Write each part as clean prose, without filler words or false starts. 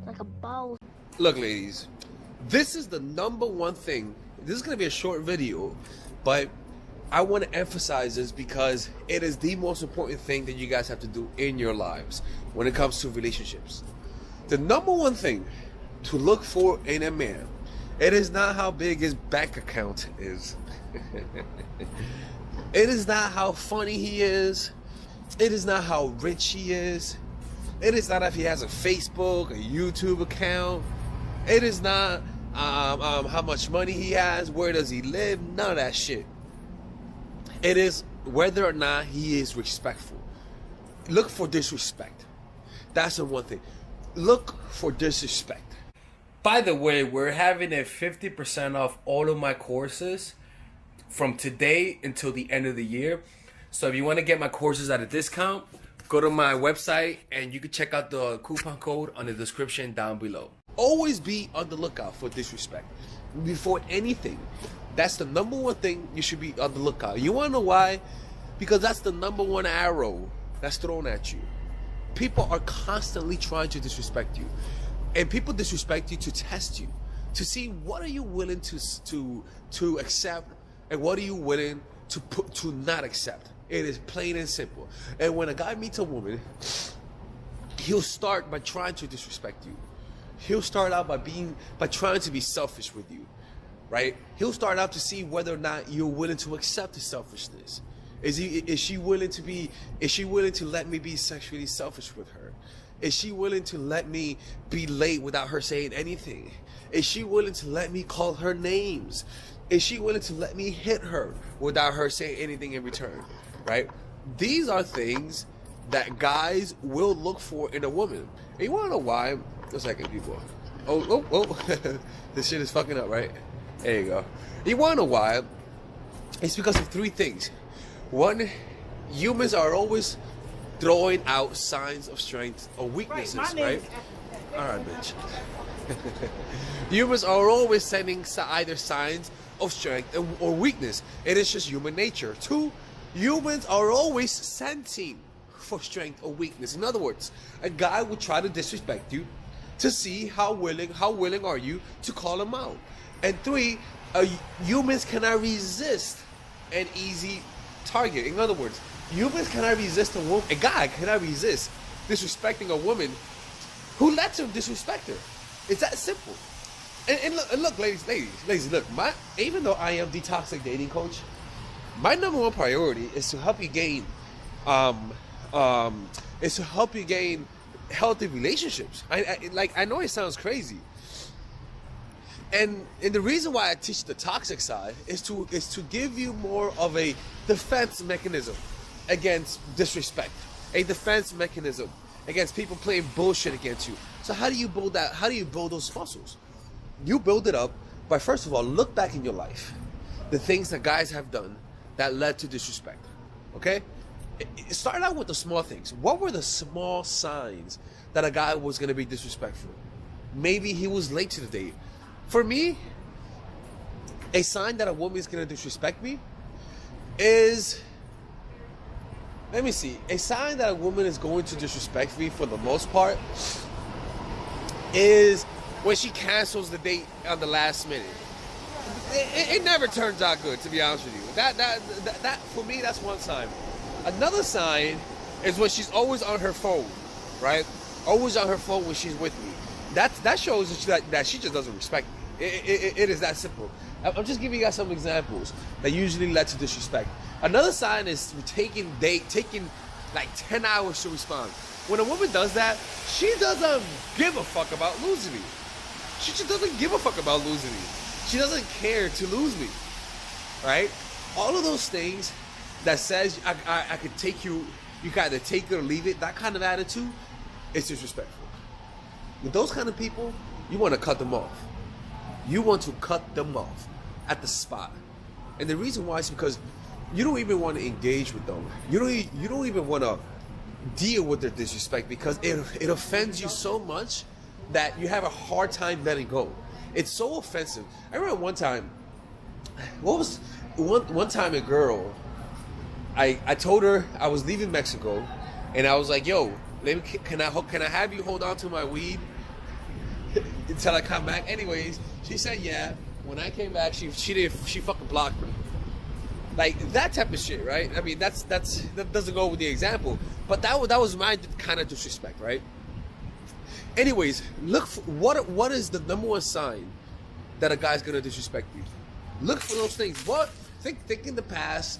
like a boss. Look, ladies, this is the number one thing. This is going to be a short video, but I want to emphasize this because it is the most important thing that you guys have to do in your lives when it comes to relationships. The number one thing to look for in a man, it is not how big his bank account is. It is not how funny he is. It is not how rich he is. It is not if he has a Facebook, a YouTube account. It is not how much money he has, where does he live, none of that shit. It is whether or not he is respectful. Look for disrespect. That's the one thing. Look for disrespect. By the way, we're having a 50% off all of my courses from today until the end of the year. So if you want to get my courses at a discount, go to my website and you can check out the coupon code on the description down below. Always be on the lookout for disrespect. Before anything, that's the number one thing you should be on the lookout. You want to know why? Because that's the number one arrow that's thrown at you. People are constantly trying to disrespect you. And people disrespect you to test you, to see what are you willing to accept and what are you willing to not accept. It is plain and simple. And when a guy meets a woman, he'll start by trying to disrespect you. He'll start out by trying to be selfish with you, right? He'll start out to see whether or not you're willing to accept his selfishness. Is she willing to let me be sexually selfish with her? Is she willing to let me be late without her saying anything? Is she willing to let me call her names? Is she willing to let me hit her without her saying anything in return? Right? These are things that guys will look for in a woman. And you wanna know why? A second, people. Oh. This shit is fucking up, right? There you go. You wanna know why? It's because of three things. One, humans are always throwing out signs of strength or weaknesses, right? Alright, bitch. Humans are always sending either signs of strength or weakness. It is just human nature. Two, humans are always sensing for strength or weakness. In other words, a guy will try to disrespect you to see how willing are you to call him out. And three, humans cannot resist an easy target. In other words, humans cannot resist a woman. A guy cannot resist disrespecting a woman who lets him disrespect her. It's that simple. And look, ladies, look. Even though I am the toxic dating coach, my number one priority is to help you gain, healthy relationships. I know it sounds crazy, and the reason why I teach the toxic side is to give you more of a defense mechanism against disrespect, a defense mechanism against people playing bullshit against you. So how do you build that? How do you build those muscles? You build it up by, first of all, look back in your life, the things that guys have done that led to disrespect. Okay? Start out with the small things. What were the small signs that a guy was going to be disrespectful? Maybe he was late to the date. For me, a sign that a woman is going to disrespect me is, let me see, a sign that a woman is going to disrespect me for the most part is when she cancels the date on the last minute. It never turns out good, to be honest with you. That for me, that's one sign. Another sign is when she's always on her phone, right? Always on her phone when she's with me. That shows that she just doesn't respect me. It is that simple. I'm just giving you guys some examples that usually lead to disrespect. Another sign is taking like 10 hours to respond. When a woman does that, she doesn't give a fuck about losing me. She just doesn't give a fuck about losing me. She doesn't care to lose me, right? All of those things that says I could take you can either take it or leave it, that kind of attitude is disrespectful. With those kind of people, you want to cut them off. You want to cut them off at the spot. And the reason why is because you don't even want to engage with them. You don't even want to deal with their disrespect because it offends you so much that you have a hard time letting go. It's so offensive. I remember one time, one time a girl, I told her I was leaving Mexico, and I was like, yo, can I have you hold on to my weed? until I come back. Anyways, she said yeah. When I came back, she fucking blocked me. Like that type of shit, right? I mean, that doesn't go with the example, but that was my kind of disrespect, right? Anyways, look for what is the number one sign that a guy's gonna disrespect you? Look for those things. What think in the past,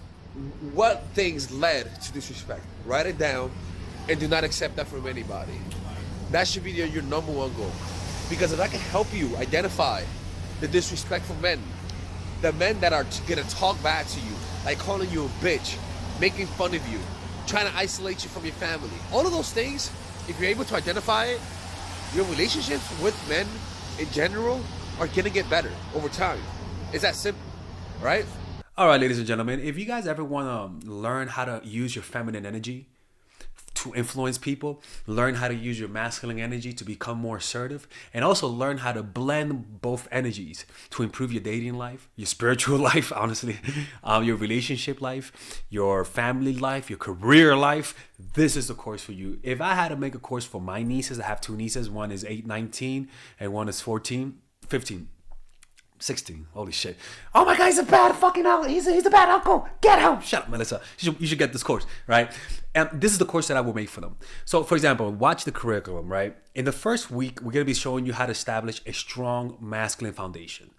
what things led to disrespect? Write it down, and do not accept that from anybody. That should be your number one goal. Because if I can help you identify the disrespectful men, the men that are gonna talk back to you, like calling you a bitch, making fun of you, trying to isolate you from your family, all of those things, if you're able to identify it, your relationships with men in general are gonna get better over time. It's that simple, right? All right, ladies and gentlemen, if you guys ever want to learn how to use your feminine energy to influence people, learn how to use your masculine energy to become more assertive, and also learn how to blend both energies to improve your dating life, your spiritual life, honestly, your relationship life, your family life, your career life, this is the course for you. If I had to make a course for my nieces, I have two nieces, one is 19 and one is 15. 16. Holy shit. Oh my God, he's a bad fucking uncle. He's a bad uncle. Get him. Shut up, Melissa. You should get this course, right? And this is the course that I will make for them. So, for example, watch the curriculum, right? In the first week, we're going to be showing you how to establish a strong masculine foundation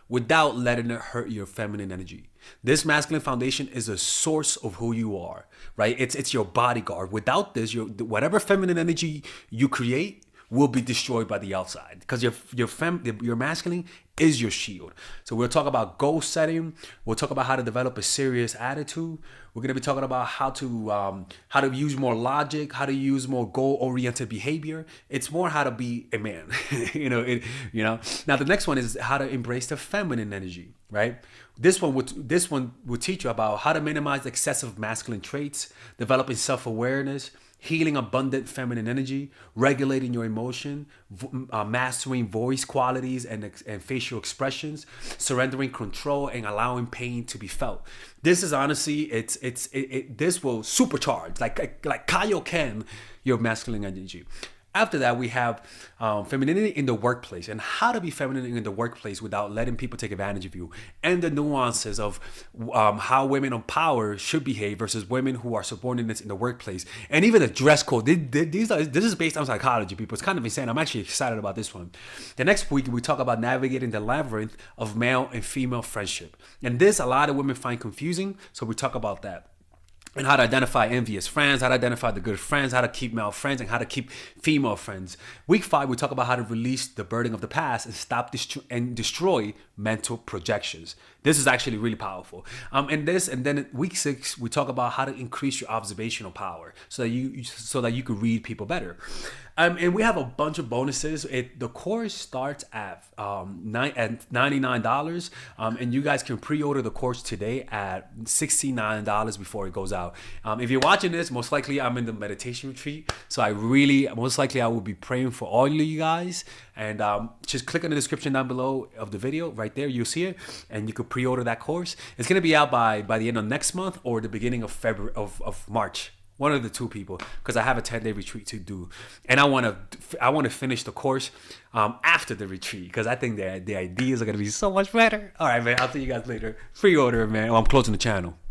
without letting it hurt your feminine energy. This masculine foundation is a source of who you are, right? It's your bodyguard. Without this, whatever feminine energy you create will be destroyed by the outside, because your masculine is your shield. So we'll talk about goal setting. We'll talk about how to develop a serious attitude. We're gonna be talking about how to use more logic, how to use more goal-oriented behavior. It's more how to be a man, Now the next one is how to embrace the feminine energy, right? This one would teach you about how to minimize excessive masculine traits, developing self-awareness, healing abundant feminine energy, regulating your emotion, mastering voice qualities and facial expressions, surrendering control, and allowing pain to be felt. This is honestly, this will supercharge, like Kaioken, your masculine energy. After that, we have femininity in the workplace and how to be feminine in the workplace without letting people take advantage of you, and the nuances of how women on power should behave versus women who are subordinates in the workplace, and even the dress code. This is based on psychology, people. It's kind of insane. I'm actually excited about this one. The next week, we talk about navigating the labyrinth of male and female friendship. And this, a lot of women find confusing, so we talk about that. And how to identify envious friends, how to identify the good friends, how to keep male friends, and how to keep female friends. Week 5, we talk about how to release the burden of the past and stop and destroy mental projections. This is actually really powerful. And then week 6, we talk about how to increase your observational power so that you could read people better. And we have a bunch of bonuses. The course starts at $99, and you guys can pre-order the course today at $69 before it goes out. If you're watching this, most likely I'm in the meditation retreat, so I will be praying for all of you guys. And just click on the description down below of the video. Right there, you'll see it, and you could pre-order that course. It's gonna be out by the end of next month or the beginning of February of March. One of the two, people, because I have a 10-day retreat to do, and I want to finish the course after the retreat, because I think the ideas are gonna be so much better. All right, man. I'll see you guys later. Pre-order, man. I'm closing the channel.